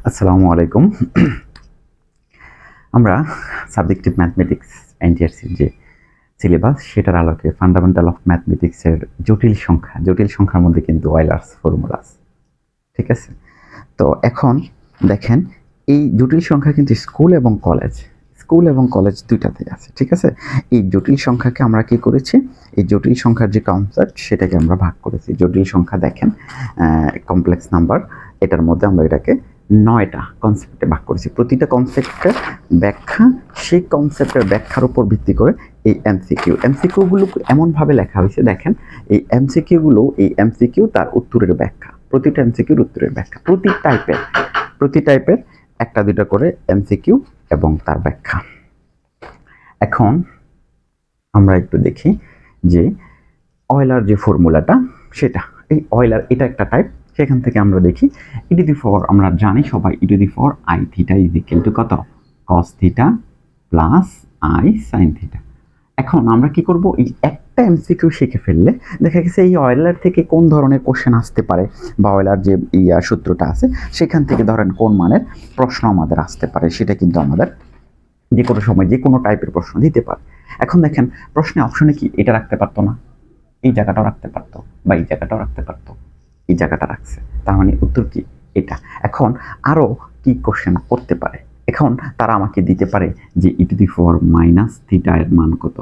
আসসালামু আলাইকুম। আমরা সাবজেক্টিভ ম্যাথমেটিক্স এনটিআরসির যে সিলেবাস সেটার আলোকে ফান্ডামেন্টাল অফ ম্যাথমেটিক্সের জটিল সংখ্যার মধ্যে কিন্তু অয়েলার্স ফর্মুলা, ঠিক আছে? তো এখন দেখেন, এই জটিল সংখ্যা কিন্তু স্কুল এবং কলেজ দুইটাতে আছে, ঠিক আছে? এই জটিল সংখ্যাকে আমরা কি করেছি, এই জটিল সংখ্যার যে কনসেপ্ট সেটাকে আমরা ভাগ করেছি। জটিল সংখ্যা দেখেন, কমপ্লেক্স নাম্বার, এটার মধ্যে আমরা এটাকে 9টা কনসেপ্টে ভাগ করেছি। প্রতিটা কনসেপ্টের ব্যাখ্যা, সেই কনসেপ্টের ব্যাখ্যার উপর ভিত্তি করে এই এমসিকিউগুলো এমনভাবে লেখা হয়েছে। দেখেন, এই এমসিকিউ তার উত্তরের ব্যাখ্যা, প্রতিটা এমসিকিউর উত্তরের ব্যাখ্যা, প্রতি টাইপের একটা দুটা করে এমসিকিউ এবং তার ব্যাখ্যা। এখন আমরা একটু দেখি যে অয়েলার যে ফর্মুলাটা, সেটা এই অয়েলার, এটা একটা টাইপ। সেখান থেকে আমরা দেখি আমরা জানি সবাই i theta is equal to কত, cos theta plus i sin theta. এখন আমরা কি করব, এই একটা এমসিকিউ শিখে ফেললে দেখা গেছে এই অয়েলার থেকে কোন ধরনের কোশ্চেন আসতে পারে, বা অয়েলার যে সূত্রটা আছে সেখান থেকে ধরেন কোন মানের প্রশ্ন আমাদের আসতে পারে, সেটা কিন্তু আমাদের যে কোনো সময় যে কোনো টাইপের প্রশ্ন দিতে পারে। এখন দেখেন, প্রশ্নে অপশনে কি এটা রাখতে পারতো না, এই জায়গাটাও রাখতে পারতো, বা এই জায়গাটাও রাখতে পারতো, এই জায়গাটা রাখছে, তার মানে উত্তর কি এটা। এখন আরো কি কোশ্চেন করতে পারে, এখন তারা আমাকে দিতে পারে যে e⁻⁻θ এর মান কত,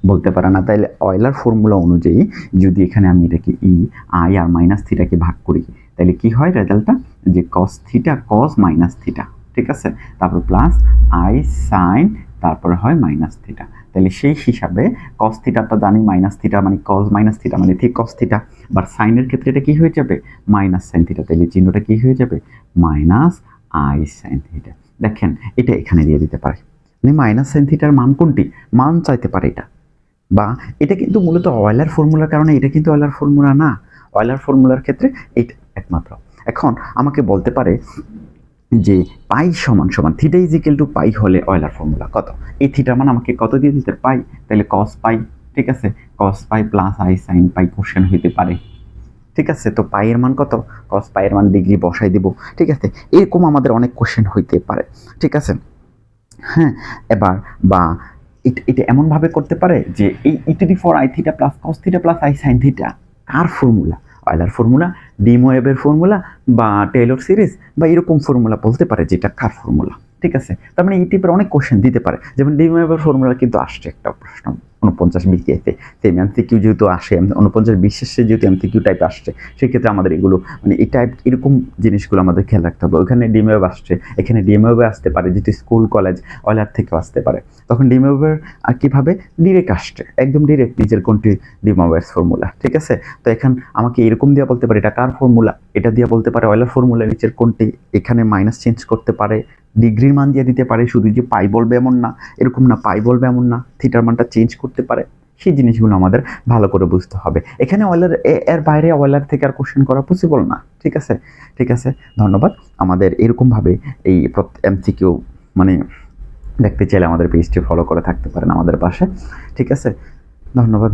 বলতে পারে না। তাইলে অয়েলার ফর্মুলা অনুযায়ী যদি এখানে আমি এটাকে i আর মাইনাস থিটাকে ভাগ করি, তাহলে কি হয় রেজাল্টটা, যে cos theta cos minus theta, ঠিক আছে, তারপর প্লাস i sin, তারপরে হয় মাইনাস থিটা। তাহলে সেই হিসাবে cos থিটাটা জানি মাইনাস থিটা মানে cos মাইনাস থিটা মানে ঠিক cos থিটা, বাট সাইনের ক্ষেত্রে এটা কি হয়ে যাবে, মাইনাস সাইন থিটা। তাহলে চিহ্নটা কি হয়ে যাবে, মাইনাস i sin থিটা। দেখেন, এটা এখানে দিয়ে দিতে পারে, মানে মাইনাস সাইন থিটার মান কোনটি, মান চাইতে পারে এটা, বা এটা কিন্তু মূলত অয়েলার ফর্মুলার কারণে, এটা কিন্তু অয়েলার ফর্মুলা না। অয়েলার ফর্মুলার ক্ষেত্রে এইটা একমাত্র। এখন আমাকে বলতে পারে যে পাই সমান সমান থিটা ইজ ইকুয়াল টু পাই হলে অয়েলার ফর্মুলা কত, এই থিটার মান আমাকে কত দিয়ে দিতে পাই, তাহলে cos পাই, ঠিক আছে, cos pi plus i sin pi question হইতে পারে, ঠিক আছে। তো পাই এর মান কত, cos পাই এর মান ডিগ্রি বসাই দিব, ঠিক আছে। এরকম আমাদের অনেক কোশ্চেন হইতে পারে, ঠিক আছে। হ্যাঁ, এবার বা এটা এমনভাবে করতে পারে যে এই e⁻i⁻θ plus cos theta plus i sin theta কার ফর্মুলা, অয়েলার ফর্মুলা, ডি মোয়েভের ফর্মুলা, বা টেইলর সিরিজ, বা এরকম ফর্মুলা বলতে পারে যেটা কার ফর্মুলা, ঠিক আছে। তার মানে এই টাইপের অনেক কোশ্চেন দিতে পারে। যেমন ডি মোয়েভের ফর্মুলা কিন্তু আসছে একটা প্রশ্ন 49-20-তে, সেম এমসিকিউ যেহেতু আসে, 49-20 যেহেতু এমসিকিউ টাইপ আসছে, সেক্ষেত্রে আমাদের এগুলো মানে এই টাইপ এরকম জিনিসগুলো আমাদের খেয়াল রাখতে হবে। ওইখানে ডি মোয়েভ আসছে, এখানে ডি মোয়েভ আসতে পারে, যেহেতু স্কুল কলেজ অয়েলার থেকেও আসতে পারে, তখন ডি মোয়েভের আর কিভাবে ডিরেক্ট আসছে, একদম ডিরেক্ট নিজের কোনটি ডি মোয়েভের ফর্মুলা, ঠিক আছে। তো এখন আমাকে এরকম দিয়ে বলতে পারে এটা কার ফর্মুলা, এটা দিয়ে বলতে পারে অয়েলার ফর্মুলা নিচের কোনটি, এখানে মাইনাস চেঞ্জ করতে পারে, ডিগ্রির মান দিয়ে দিতে পারে, শুধু যে পাই বলবে এমন না, এরকম না, পাই বলবে এমন না, থিটার মানটা চেঞ্জ করতে পারে। সেই জিনিসগুলো আমাদের ভালো করে বুঝতে হবে। এখানে অয়েলার এর বাইরে অয়েলার থেকে আর কোশ্চেন করা পসিবল না, ঠিক আছে। ঠিক আছে, ধন্যবাদ। আমাদের এরকমভাবে এই এমসিকিউ মানে দেখতে চাইলে আমাদের পেজটি ফলো করে থাকতে পারেন আমাদের পাশে, ঠিক আছে, ধন্যবাদ।